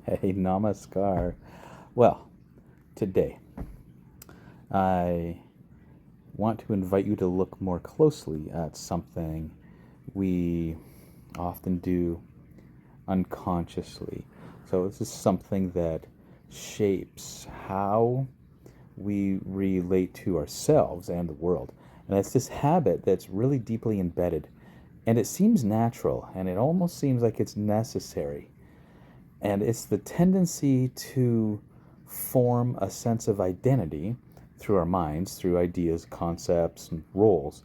Hey, namaskar. Well, today I want to invite you to look more closely at something we often do unconsciously. So, this is something that shapes how we relate to ourselves and the world. And it's this habit that's really deeply embedded. And it seems natural, and it almost seems like it's necessary. And it's the tendency to form a sense of identity through our minds, through ideas, concepts, and roles.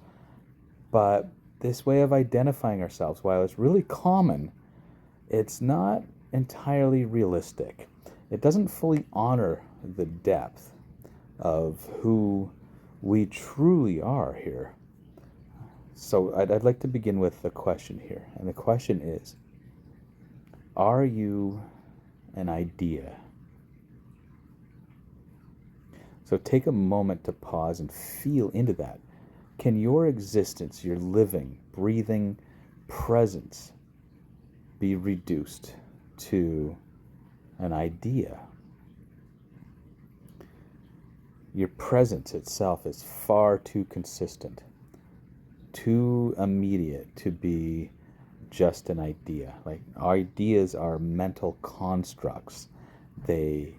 But this way of identifying ourselves, while it's really common, it's not entirely realistic. It doesn't fully honor the depth of who we truly are here. So I'd like to begin with a question here. And the question is, are you an idea? So take a moment to pause and feel into that. Can your existence, your living, breathing presence be reduced to an idea? Your presence itself is far too consistent, too immediate to be just an idea. Like, ideas are mental constructs. They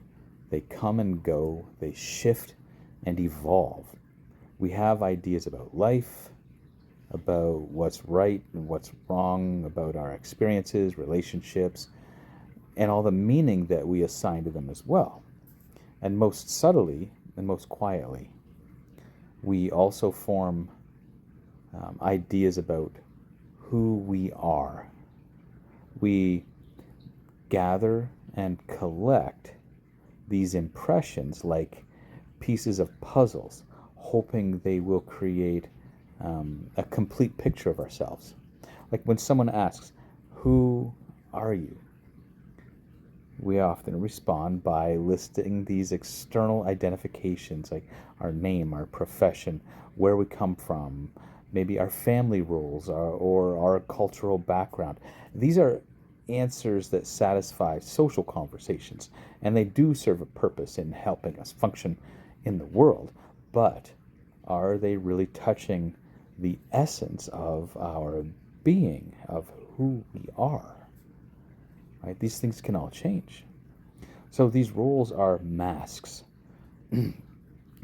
come and go, they shift and evolve. We have ideas about life, about what's right and what's wrong, about our experiences, relationships, and all the meaning that we assign to them as well. And most subtly and most quietly, we also form ideas about who we are. We gather and collect these impressions like pieces of puzzles, hoping they will create a complete picture of ourselves. Like when someone asks, "Who are you?" we often respond by listing these external identifications like our name, our profession, where we come from, maybe our family roles or our cultural background. These are answers that satisfy social conversations, and they do serve a purpose in helping us function in the world. But are they really touching the essence of our being, of who we are? Right? These things can all change. So these roles are masks.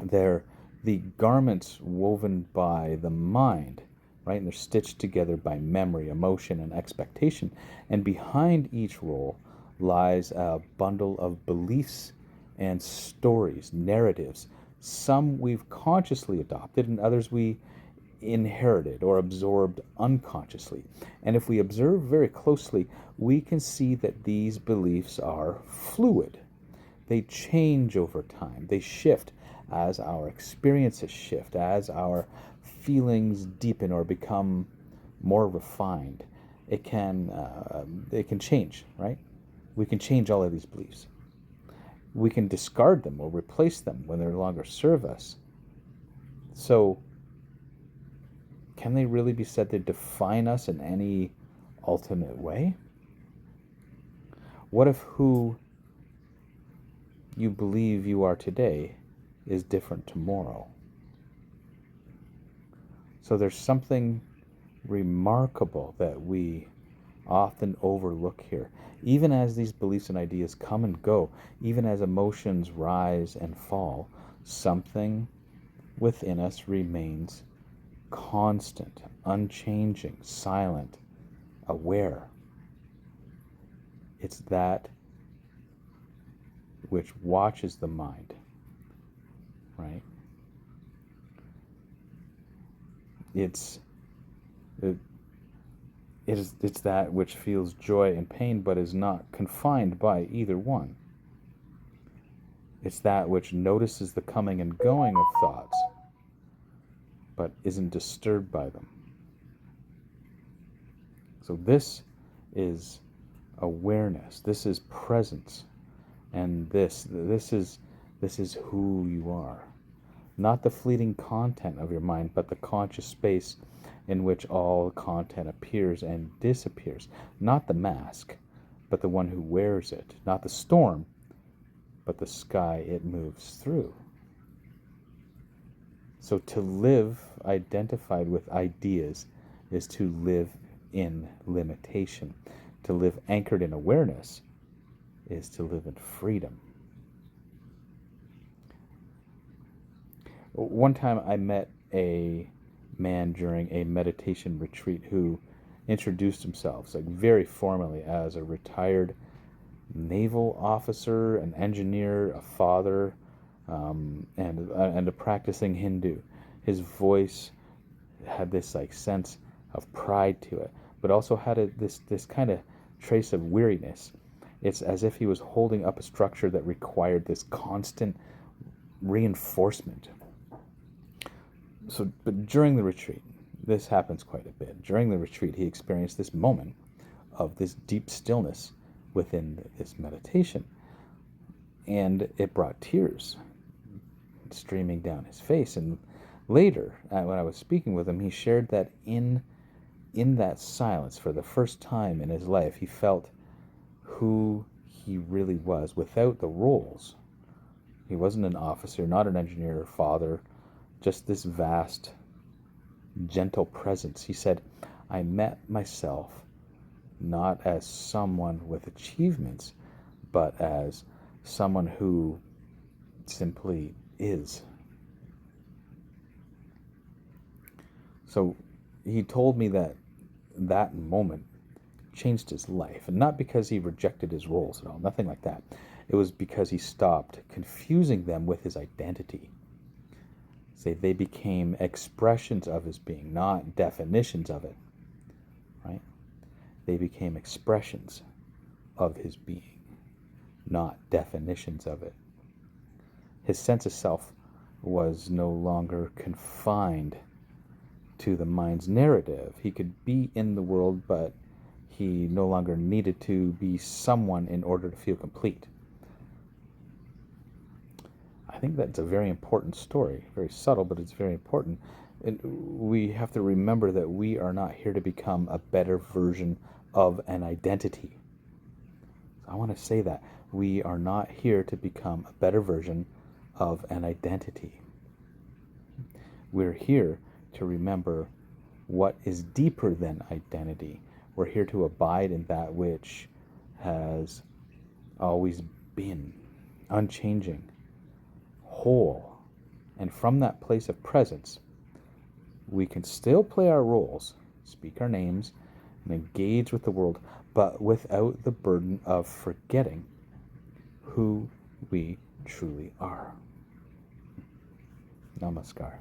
They're the garments woven by the mind, right? And they're stitched together by memory, emotion, and expectation. And behind each role lies a bundle of beliefs and stories, narratives. Some we've consciously adopted, and others we inherited or absorbed unconsciously. And if we observe very closely, we can see that these beliefs are fluid. They change over time, they shift as our experiences shift, as our feelings deepen or become more refined. It can change, right? We can change all of these beliefs. We can discard them or replace them when they no longer serve us. So, can they really be said to define us in any ultimate way? What if who you believe you are today is different tomorrow? So there's something remarkable that we often overlook here. Even as these beliefs and ideas come and go, even as emotions rise and fall, something within us remains constant, unchanging, silent, aware. It's that which watches the mind, right? It's it's that which feels joy and pain but is not confined by either one. It's that which notices the coming and going of thoughts but isn't disturbed by them. So this is awareness. This is presence, and this is who you are. Not the fleeting content of your mind, but the conscious space in which all content appears and disappears. Not the mask, but the one who wears it. Not the storm, but the sky it moves through. So to live identified with ideas is to live in limitation. To live anchored in awareness is to live in freedom. One time I met a man during a meditation retreat who introduced himself like very formally as a retired naval officer, an engineer, a father, and a practicing Hindu. His voice had this like sense of pride to it, but also had this kind of trace of weariness. It's as if he was holding up a structure that required this constant reinforcement. So, but during the retreat, this happens quite a bit. During the retreat, he experienced this moment of this deep stillness within this meditation, and it brought tears streaming down his face. And later, when I was speaking with him, he shared that in that silence, for the first time in his life, he felt who he really was without the roles. He wasn't an officer, not an engineer or father, just this vast, gentle presence. He said, I met myself not as someone with achievements, but as someone who simply is. So he told me that moment changed his life, and not because he rejected his roles at all, nothing like that. It was because he stopped confusing them with his identity. Say they became expressions of his being, not definitions of it, right? They became expressions of his being, not definitions of it. His sense of self was no longer confined to the mind's narrative. He could be in the world, but he no longer needed to be someone in order to feel complete. I think that's a very important story, very subtle, but it's very important. And we have to remember that we are not here to become a better version of an identity. I want to say that. We are not here to become a better version of an identity. We're here to remember what is deeper than identity. We're here to abide in that which has always been unchanging, whole. And from that place of presence, we can still play our roles, speak our names, and engage with the world, but without the burden of forgetting who we truly are. Namaskar.